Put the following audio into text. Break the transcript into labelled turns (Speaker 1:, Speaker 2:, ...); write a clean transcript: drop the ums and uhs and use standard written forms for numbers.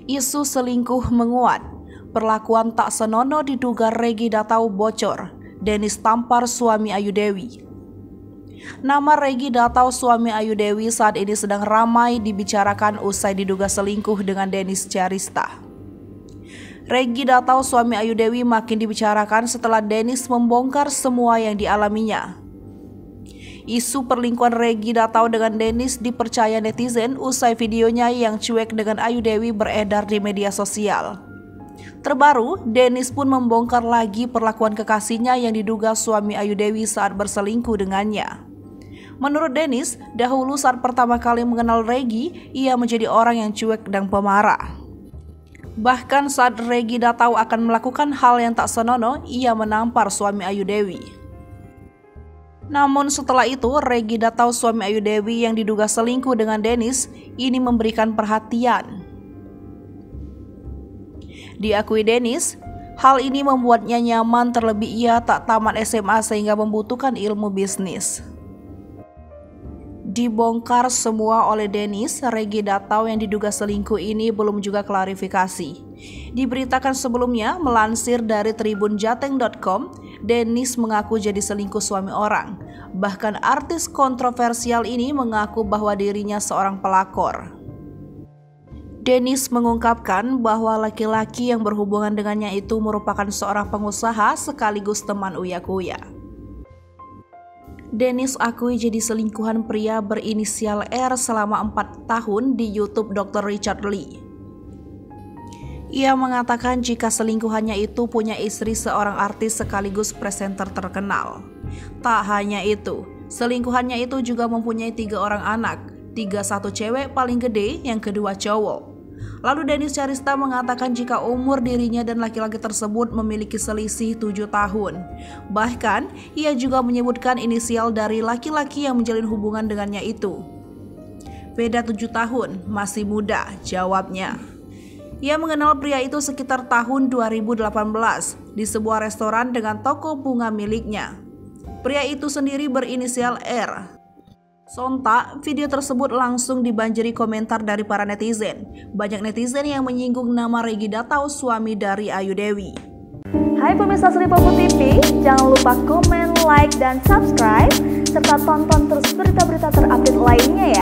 Speaker 1: Isu selingkuh menguat. Perlakuan tak senonoh diduga Regi Datau bocor. Dennis tampar suami Ayu Dewi. Nama Regi Datau suami Ayu Dewi saat ini sedang ramai dibicarakan usai diduga selingkuh dengan Dennis Charista. Regi Datau suami Ayu Dewi makin dibicarakan setelah Dennis membongkar semua yang dialaminya. Isu perlingkuhan Regi Datau dengan Dennis dipercaya netizen usai videonya yang cuek dengan Ayu Dewi beredar di media sosial. Terbaru, Dennis pun membongkar lagi perlakuan kekasihnya yang diduga suami Ayu Dewi saat berselingkuh dengannya. Menurut Dennis, dahulu saat pertama kali mengenal Regi, ia menjadi orang yang cuek dan pemarah. Bahkan saat Regi Datau akan melakukan hal yang tak senonoh, ia menampar suami Ayu Dewi. Namun setelah itu, Regi Datau suami Ayu Dewi yang diduga selingkuh dengan Dennis ini memberikan perhatian. Diakui Dennis, hal ini membuatnya nyaman terlebih ia tak tamat SMA sehingga membutuhkan ilmu bisnis. Dibongkar semua oleh Dennis, Regi Datau yang diduga selingkuh ini belum juga klarifikasi. Diberitakan sebelumnya, melansir dari tribunjateng.com, Dennis mengaku jadi selingkuh suami orang. Bahkan artis kontroversial ini mengaku bahwa dirinya seorang pelakor. Dennis mengungkapkan bahwa laki-laki yang berhubungan dengannya itu merupakan seorang pengusaha sekaligus teman uya-kuya. Dennis akui jadi selingkuhan pria berinisial R selama 4 tahun di YouTube Dr. Richard Lee. Ia mengatakan jika selingkuhannya itu punya istri seorang artis sekaligus presenter terkenal. Tak hanya itu, selingkuhannya itu juga mempunyai 3 orang anak, 1 cewek paling gede, yang kedua cowok. Lalu Dennis Charista mengatakan jika umur dirinya dan laki-laki tersebut memiliki selisih 7 tahun. Bahkan, ia juga menyebutkan inisial dari laki-laki yang menjalin hubungan dengannya itu. Beda 7 tahun, masih muda, jawabnya. Ia mengenal pria itu sekitar tahun 2018 di sebuah restoran dengan toko bunga miliknya. Pria itu sendiri berinisial R. Sontak, video tersebut langsung dibanjiri komentar dari para netizen. Banyak netizen yang menyinggung nama Regi Datau, suami dari Ayu Dewi.
Speaker 2: Hai pemirsa Sri Popo TV, jangan lupa komen, like, dan subscribe, serta tonton terus berita-berita terupdate lainnya ya.